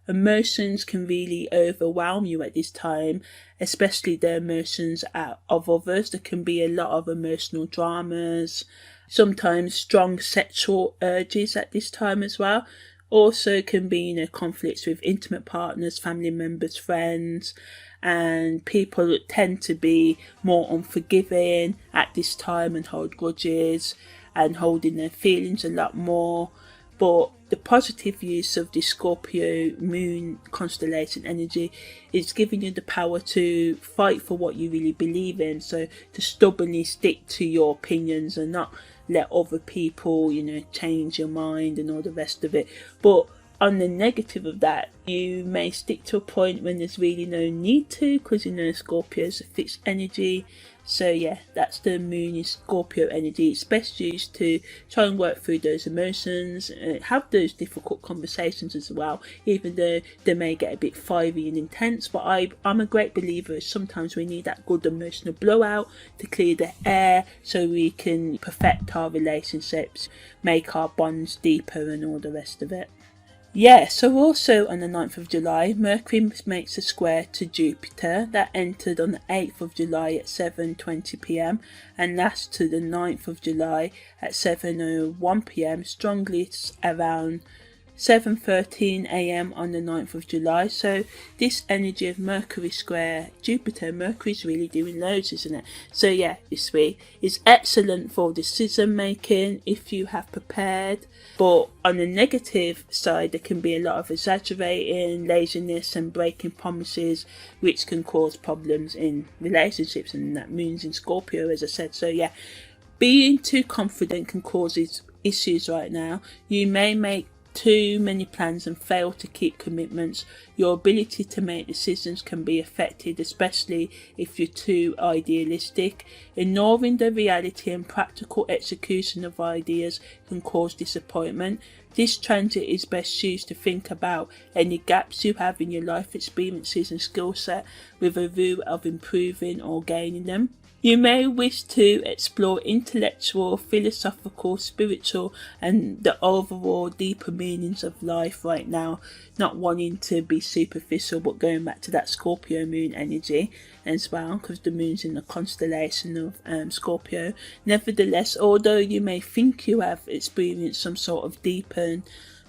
Emotions can really overwhelm you at this time, especially the emotions of others. There can be a lot of emotional dramas, sometimes strong sexual urges at this time as well. Also can be, conflicts with intimate partners, family members, friends, and people tend to be more unforgiving at this time and hold grudges and holding their feelings a lot more. But the positive use of the Scorpio moon constellation energy is giving you the power to fight for what you really believe in. So to stubbornly stick to your opinions and not let other people, change your mind and all the rest of it. But on the negative of that, you may stick to a point when there's really no need to, because Scorpio is a fixed energy. So yeah, that's the moon in Scorpio energy. It's best used to try and work through those emotions, have those difficult conversations as well, even though they may get a bit fiery and intense. But I'm a great believer sometimes we need that good emotional blowout to clear the air, so we can perfect our relationships, make our bonds deeper and all the rest of it. Yeah, so also on the 9th of July, Mercury makes a square to Jupiter that entered on the 8th of July at 7:20 p.m. and lasts to the 9th of July at 7:01 p.m. strongly around 7:13 a.m. on the 9th of July. So this energy of Mercury square Jupiter, Mercury's really doing loads, isn't it? So yeah, this week is excellent for decision making if you have prepared. But on the negative side, there can be a lot of exaggerating, laziness and breaking promises, which can cause problems in relationships, and that moon's in Scorpio, as I said. So yeah, being too confident can cause issues right now. You may make too many plans and fail to keep commitments. Your ability to make decisions can be affected, especially if you're too idealistic. Ignoring the reality and practical execution of ideas can cause disappointment. This transit is best used to think about any gaps you have in your life experiences and skill set with a view of improving or gaining them. You may wish to explore intellectual, philosophical, spiritual, and the overall deeper meanings of life right now, not wanting to be superficial, but going back to that Scorpio moon energy as well, because the moon's in the constellation of Scorpio. Nevertheless, although you may think you have experienced some sort of deepen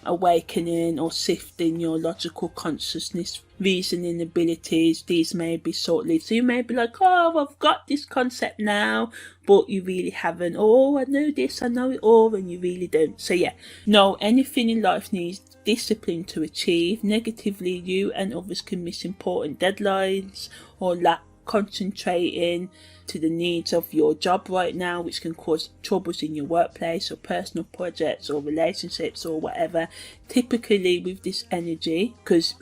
awakening or sifting your logical consciousness, reasoning abilities, these may be short-lived. So you may be like, oh, I've got this concept now, but you really haven't. Oh, I know this, I know it all, and you really don't. So yeah, no, anything in life needs discipline to achieve. Negatively, you and others can miss important deadlines or lack concentrating to the needs of your job right now, which can cause troubles in your workplace or personal projects or relationships or whatever. Typically with this energy, because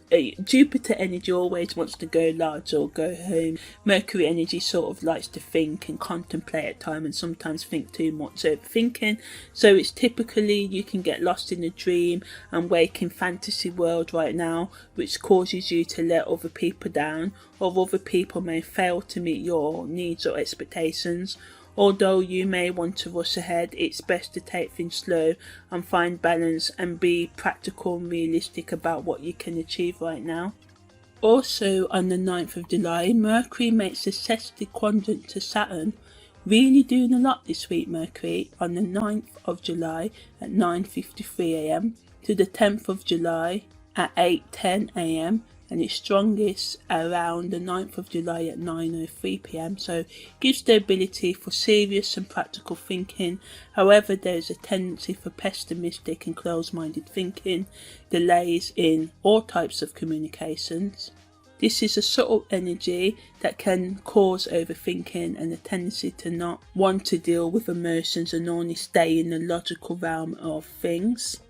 Jupiter energy always wants to go large or go home, Mercury energy sort of likes to think and contemplate at times, and sometimes think too much, overthinking. So it's typically you can get lost in a dream and wake in fantasy world right now, which causes you to let other people down, or other people may fail to meet your needs or expectations. Although you may want to rush ahead, it's best to take things slow and find balance and be practical and realistic about what you can achieve right now. Also on the 9th of July, Mercury makes a sesquiquadrate to Saturn. Really doing a lot this week, Mercury, on the 9th of July at 9:53 am to the 10th of July at 8:10 am. And it's strongest around the 9th of July at 9:03 pm. So gives the ability for serious and practical thinking. However, there's a tendency for pessimistic and closed-minded thinking, delays in all types of communications. This is a subtle energy that can cause overthinking and a tendency to not want to deal with emotions and only stay in the logical realm of things.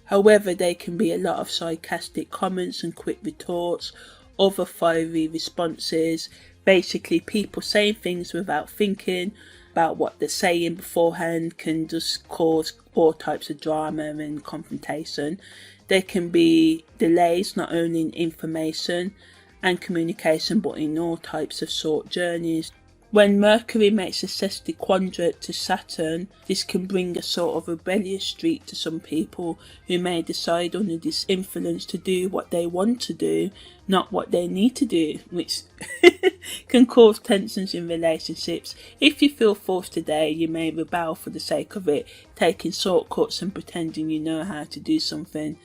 However, there can be a lot of sarcastic comments and quick retorts, other fiery responses, basically people saying things without thinking about what they're saying beforehand can just cause all types of drama and confrontation. There can be delays not only in information and communication but in all types of short journeys. When Mercury makes a sesquiquadrate to Saturn, this can bring a sort of rebellious streak to some people who may decide under this influence to do what they want to do, not what they need to do, which can cause tensions in relationships. If you feel forced today, you may rebel for the sake of it, taking shortcuts and pretending you know how to do something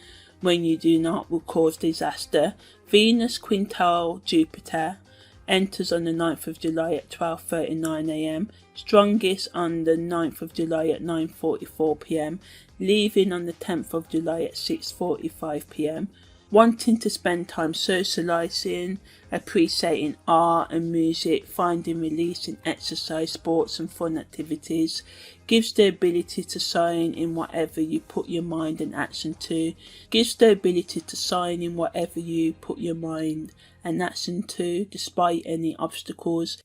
when you do not will cause disaster. Venus Quintile Jupiter enters on the 9th of July at 12:39 am, strongest on the 9th of July at 9:44 pm, leaving on the 10th of July at 6:45 pm. Wanting to spend time socialising, appreciating art and music, finding release in exercise, sports and fun activities, gives the ability to shine in whatever you put your mind and action to, gives the ability to shine in whatever you put your mind and action to, despite any obstacles.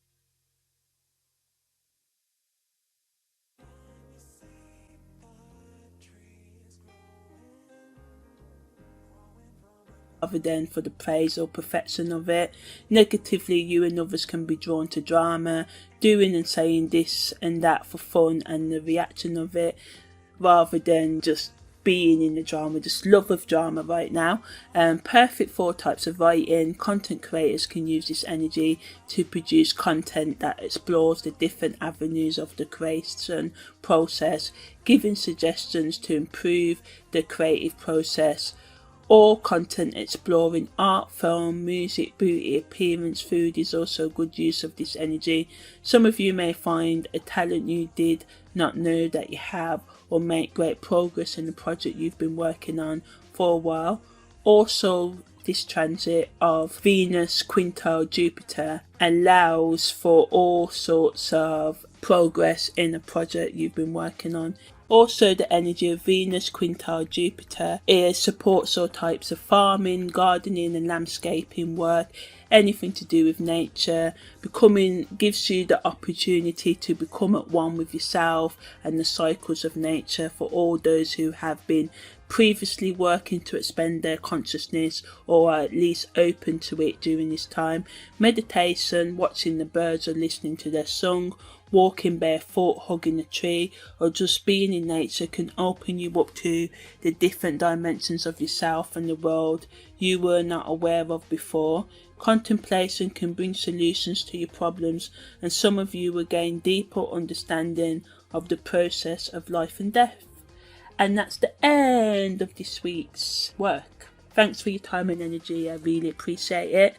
Rather than for the praise or perfection of it. Negatively, you and others can be drawn to drama, doing and saying this and that for fun and the reaction of it, rather than just being in the drama, just love of drama right now. Perfect for types of writing. Content creators can use this energy to produce content that explores the different avenues of the creation process, giving suggestions to improve the creative process. Or content exploring art, film, music, beauty, appearance, food is also good use of this energy. Some of you may find a talent you did not know that you have, or make great progress in the project you've been working on for a while. Also, this transit of Venus Quintile Jupiter allows for all sorts of progress in a project you've been working on. Also, the energy of Venus Quintile Jupiter supports all types of farming, gardening and landscaping work, anything to do with nature. Gives you the opportunity to become at one with yourself and the cycles of nature for all those who have been previously working to expand their consciousness or are at least open to it during this time. Meditation, watching the birds or listening to their song, walking barefoot, hugging a tree, or just being in nature can open you up to the different dimensions of yourself and the world you were not aware of before. Contemplation can bring solutions to your problems, and some of you will gain deeper understanding of the process of life and death. And that's the end of this week's work. Thanks for your time and energy. I really appreciate it.